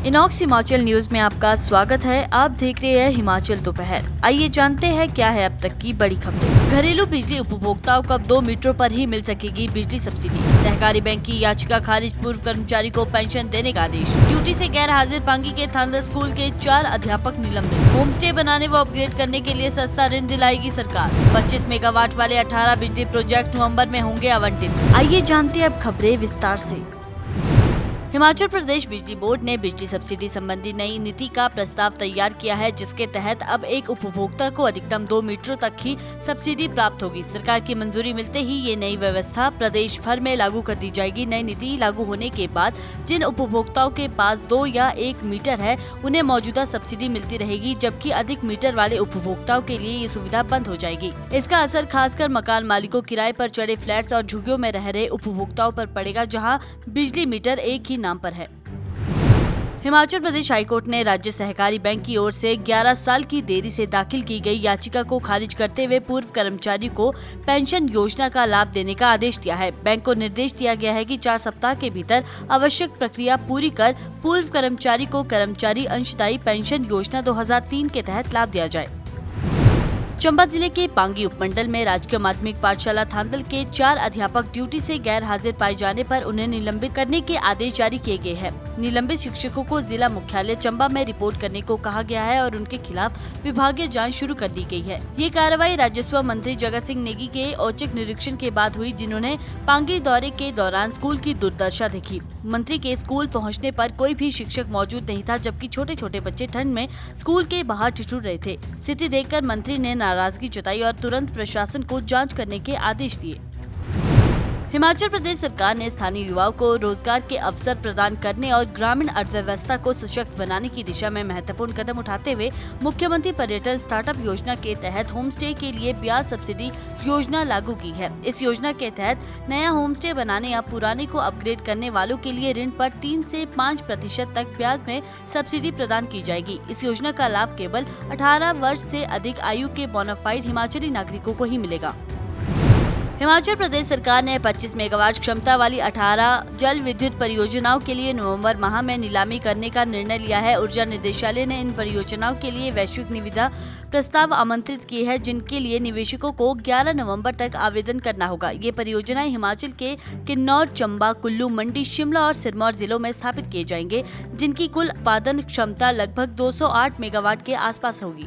Inox Himachal news में आपका स्वागत है। आप देख रहे हैं हिमाचल दोपहर। आइए जानते हैं क्या है अब तक की बड़ी खबरें। घरेलू बिजली उपभोक्ताओं को अब 2 मीटरों पर ही मिल सकेगी बिजली सब्सिडी। सहकारी बैंक की याचिका खारिज, पूर्व कर्मचारी को पेंशन देने का आदेश। ड्यूटी से गैर हाजिर पांगी के थांदल स्कूल के 4 अध्यापक निलंबित। होम स्टे बनाने व अपग्रेड करने के लिए सस्ता ऋण दिलाएगी सरकार। 25 मेगावाट वाले 18 बिजली प्रोजेक्ट नवम्बर में होंगे आवंटित। आइए जानते हैं अब खबरें विस्तार से। हिमाचल प्रदेश बिजली बोर्ड ने बिजली सब्सिडी संबंधी नई नीति का प्रस्ताव तैयार किया है, जिसके तहत अब एक उपभोक्ता को अधिकतम 2 मीटरों तक ही सब्सिडी प्राप्त होगी। सरकार की मंजूरी मिलते ही ये नई व्यवस्था प्रदेश भर में लागू कर दी जाएगी। नई नीति लागू होने के बाद जिन उपभोक्ताओं के पास 2 या 1 मीटर है, उन्हें मौजूदा सब्सिडी मिलती रहेगी, जबकि अधिक मीटर वाले उपभोक्ताओं के लिए ये सुविधा बंद हो जाएगी। इसका असर खासकर मकान मालिकों, किराए पर चढ़े फ्लैट्स और झुग्गियों में रह रहे उपभोक्ताओं पर पड़ेगा, जहाँ बिजली मीटर एक ही नाम पर है। हिमाचल प्रदेश हाईकोर्ट ने राज्य सहकारी बैंक की ओर से 11 साल की देरी से दाखिल की गई याचिका को खारिज करते हुए पूर्व कर्मचारी को पेंशन योजना का लाभ देने का आदेश दिया है। बैंक को निर्देश दिया गया है कि 4 सप्ताह के भीतर आवश्यक प्रक्रिया पूरी कर पूर्व कर्मचारी को कर्मचारी अंशदायी पेंशन योजना 2003 के तहत लाभ दिया जाए। चंबा जिले के पांगी उपमंडल में राजकीय माध्यमिक पाठशाला थांदल के 4 अध्यापक ड्यूटी से गैर हाजिर पाए जाने पर उन्हें निलंबित करने के आदेश जारी किए गए हैं। निलंबित शिक्षकों को जिला मुख्यालय चंबा में रिपोर्ट करने को कहा गया है और उनके खिलाफ विभागीय जांच शुरू कर दी गई है। ये कार्रवाई राजस्व मंत्री जगत सिंह नेगी के औचक निरीक्षण के बाद हुई, जिन्होंने पांगी दौरे के दौरान स्कूल की दुर्दशा देखी। मंत्री के स्कूल पहुँचने पर कोई भी शिक्षक मौजूद नहीं था, जबकि छोटे छोटे बच्चे ठंड में स्कूल के बाहर ठिठुर रहे थे। स्थिति देखकर मंत्री ने नाराजगी जताई और तुरंत प्रशासन को जांच करने के आदेश दिए। हिमाचल प्रदेश सरकार ने स्थानीय युवाओं को रोजगार के अवसर प्रदान करने और ग्रामीण अर्थव्यवस्था को सशक्त बनाने की दिशा में महत्वपूर्ण कदम उठाते हुए मुख्यमंत्री पर्यटन स्टार्टअप योजना के तहत होम स्टे के लिए ब्याज सब्सिडी योजना लागू की है। इस योजना के तहत नया होम स्टे बनाने या पुराने को अपग्रेड करने वालों के लिए ऋण पर 3 से 5% तक ब्याज में सब्सिडी प्रदान की जाएगी। इस योजना का लाभ केवल 18 वर्ष से अधिक आयु के बोनाफाइड हिमाचली नागरिकों को ही मिलेगा। हिमाचल प्रदेश सरकार ने 25 मेगावाट क्षमता वाली 18 जल विद्युत परियोजनाओं के लिए नवंबर माह में नीलामी करने का निर्णय लिया है। ऊर्जा निदेशालय ने इन परियोजनाओं के लिए वैश्विक निविदा प्रस्ताव आमंत्रित किए हैं, जिनके लिए निवेशकों को 11 नवंबर तक आवेदन करना होगा। ये परियोजनाएं हिमाचल के किन्नौर, चंबा, कुल्लू, मंडी, शिमला और सिरमौर जिलों में स्थापित किए जाएंगे, जिनकी कुल उत्पादन क्षमता लगभग 208 मेगावाट के आसपास होगी।